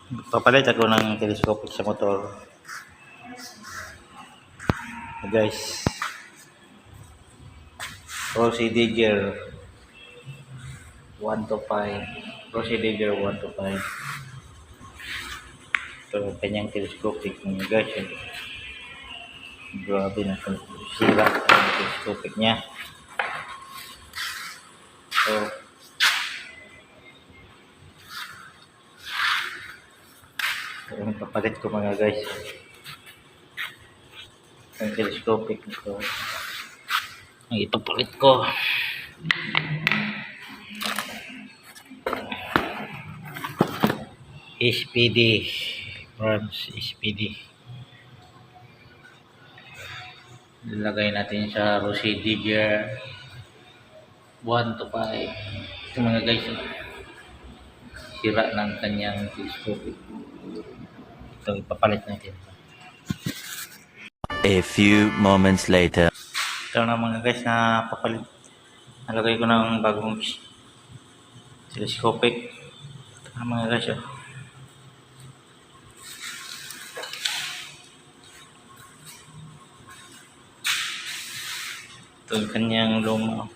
Papalit ako ng telescopic sa motor. Guys, Rossi Digger 1 to 5. Rossi Digger 1 to 5. So, kanyang telescopic niya guys. Grabe na ito. Sira ang telescopic niya. So, yung papalit ko mga guys. Ang telescopic nito. Ang ipapalit ko. SPD. France SPD. Nilagay natin sa Rossi Digger 1 to 5. Ito mga guys. Sira ng kanyang telescopic. Ito ipapalit natin. A few moments later. Ito na mga guys na papalit. Nalagay ko ng bagong telescopic. Ito na mga guys. Ito yung kanyang luma.